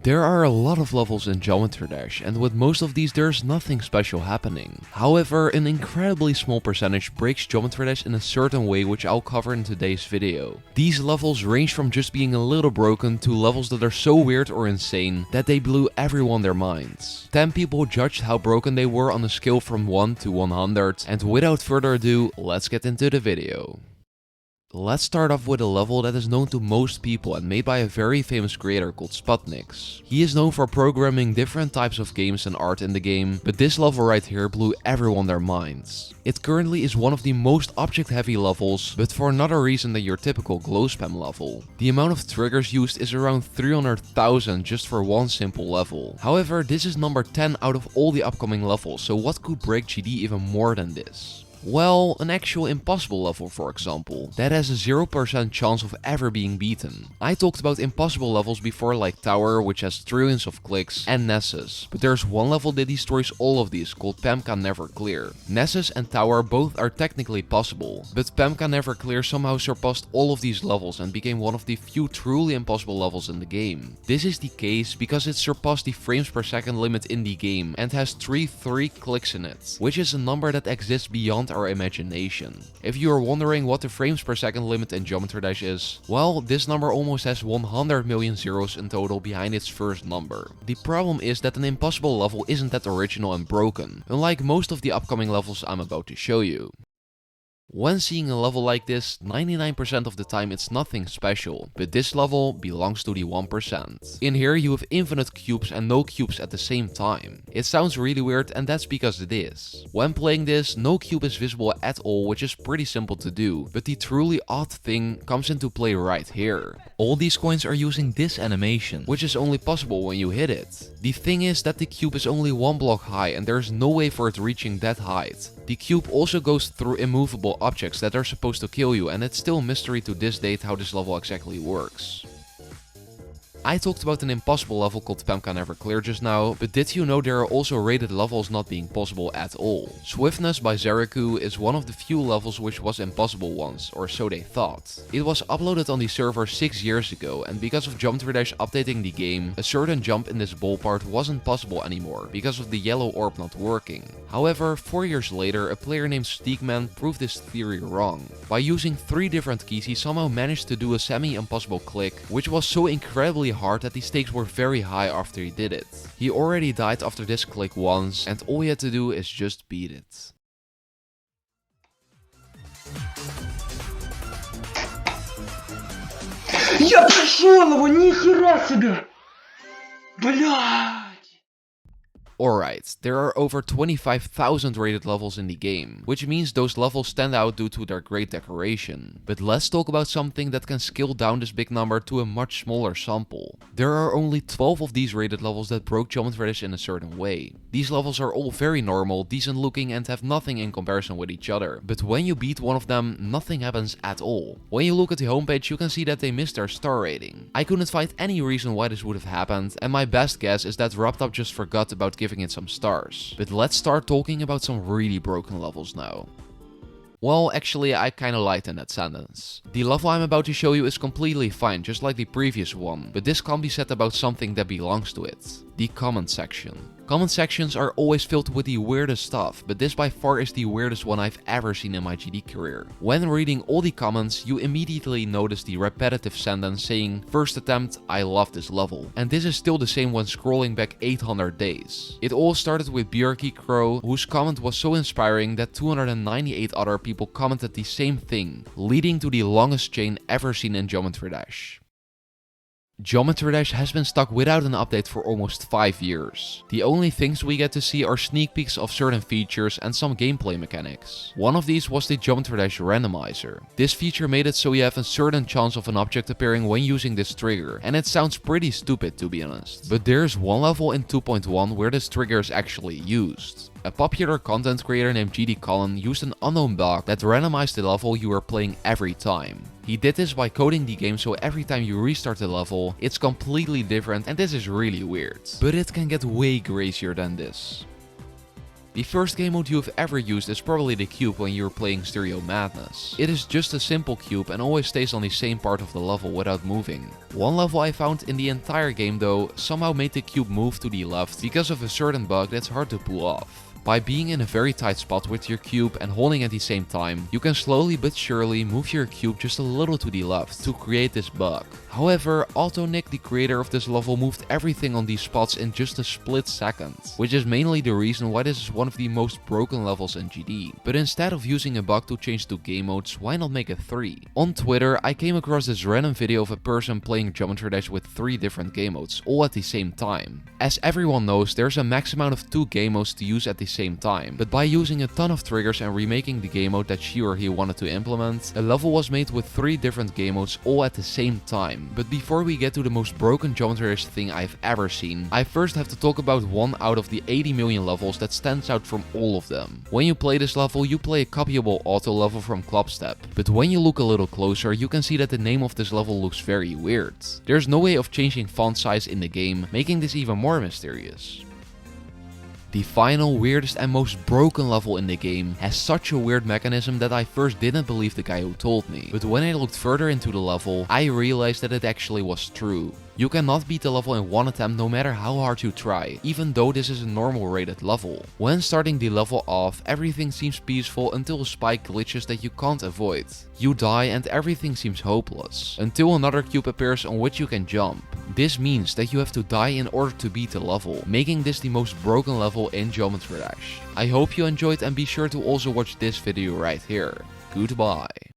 There are a lot of levels in Geometry Dash, and with most of these there's nothing special happening. However, an incredibly small percentage breaks Geometry Dash in a certain way, which I'll cover in today's video. These levels range from just being a little broken to levels that are so weird or insane that they blew everyone their minds. 10 people judged how broken they were on a scale from 1 to 100, and without further ado, let's get into the video. Let's start off with a level that is known to most people and made by a very famous creator called Sputniks. He is known for programming different types of games and art in the game, but this level right here blew everyone their minds. It currently is one of the most object heavy levels, but for another reason than your typical glow spam level. The amount of triggers used is around 300,000 just for one simple level. However, this is number 10 out of all the upcoming levels, so what could break GD even more than this? Well, an actual impossible level, for example, that has a 0% chance of ever being beaten. I talked about impossible levels before, like Tower, which has trillions of clicks, and Nessus, but there's one level that destroys all of these called Pam Can Never Clear. Nessus and Tower both are technically possible, but Pam Can Never Clear somehow surpassed all of these levels and became one of the few truly impossible levels in the game. This is the case because it surpassed the frames per second limit in the game and has 3 clicks in it, which is a number that exists beyond our imagination. If you are wondering what the frames per second limit in Geometry Dash is, well, this number almost has 100 million zeros in total behind its first number. The problem is that an impossible level isn't that original and broken, unlike most of the upcoming levels I'm about to show you. When seeing a level like this, 99% of the time it's nothing special, but this level belongs to the 1%. In here you have infinite cubes and no cubes at the same time. It sounds really weird, and that's because it is. When playing this, no cube is visible at all, which is pretty simple to do, but the truly odd thing comes into play right here. All these coins are using this animation, which is only possible when you hit it. The thing is that the cube is only 1 block high and there's no way for it reaching that height. The cube also goes through immovable objects that are supposed to kill you, and it's still a mystery to this date how this level exactly works. I talked about an impossible level called Pam Can Never Clear just now, but did you know there are also rated levels not being possible at all? Swiftness by Zeriku is one of the few levels which was impossible once, or so they thought. It was uploaded on the server 6 years ago, and because of Geometry Dash updating the game, a certain jump in this ball part wasn't possible anymore, because of the yellow orb not working. However, 4 years later, a player named Steakman proved this theory wrong. By using 3 different keys, he somehow managed to do a semi-impossible click, which was so incredibly hard that the stakes were very high after he did it. He already died after this click once, and all he had to do is just beat it. Я прошел его, нихера себе! Блядь! Alright, there are over 25,000 rated levels in the game, which means those levels stand out due to their great decoration. But let's talk about something that can scale down this big number to a much smaller sample. There are only 12 of these rated levels that broke Geometry Dash in a certain way. These levels are all very normal, decent looking, and have nothing in comparison with each other. But when you beat one of them, nothing happens at all. When you look at the homepage, you can see that they missed their star rating. I couldn't find any reason why this would have happened, and my best guess is that RubTop just forgot about giving it some stars. But let's start talking about some really broken levels now. Well, actually, I kinda lied in that sentence. The level I'm about to show you is completely fine, just like the previous one, but this can't be said about something that belongs to it. The comment section. Comment sections are always filled with the weirdest stuff, but this by far is the weirdest one I've ever seen in my GD career. When reading all the comments, you immediately notice the repetitive sentence saying, "First attempt, I love this level." And this is still the same when scrolling back 800 days. It all started with Björky Crow, whose comment was so inspiring that 298 other people commented the same thing, leading to the longest chain ever seen in Geometry Dash. Geometry Dash has been stuck without an update for almost 5 years. The only things we get to see are sneak peeks of certain features and some gameplay mechanics. One of these was the Geometry Dash Randomizer. This feature made it so you have a certain chance of an object appearing when using this trigger, and it sounds pretty stupid to be honest. But there's one level in 2.1 where this trigger is actually used. A popular content creator named GD Colin used an unknown bug that randomized the level you were playing every time. He did this by coding the game so every time you restart the level, it's completely different, and this is really weird. But it can get way crazier than this. The first game mode you've ever used is probably the cube when you're playing Stereo Madness. It is just a simple cube and always stays on the same part of the level without moving. One level I found in the entire game though somehow made the cube move to the left because of a certain bug that's hard to pull off. By being in a very tight spot with your cube and holding at the same time, you can slowly but surely move your cube just a little to the left to create this bug. However, AutoNick, the creator of this level, moved everything on these spots in just a split second, which is mainly the reason why this is one of the most broken levels in GD. But instead of using a bug to change to game modes, why not make it 3? On Twitter, I came across this random video of a person playing Geometry Dash with 3 different game modes, all at the same time. As everyone knows, there's a max amount of 2 game modes to use at the same time, but by using a ton of triggers and remaking the game mode that she or he wanted to implement, a level was made with 3 different game modes all at the same time. But before we get to the most broken Geometry Dash thing I've ever seen, I first have to talk about one out of the 80 million levels that stands out from all of them. When you play this level, you play a copyable auto level from Clubstep, but when you look a little closer, you can see that the name of this level looks very weird. There's no way of changing font size in the game, making this even more mysterious. The final, weirdest and most broken level in the game has such a weird mechanism that I first didn't believe the guy who told me, but when I looked further into the level, I realized that it actually was true. You cannot beat the level in one attempt no matter how hard you try, even though this is a normal rated level. When starting the level off, everything seems peaceful until a spike glitches that you can't avoid. You die and everything seems hopeless, until another cube appears on which you can jump. This means that you have to die in order to beat the level, making this the most broken level in Geometry Dash. I hope you enjoyed and be sure to also watch this video right here. Goodbye.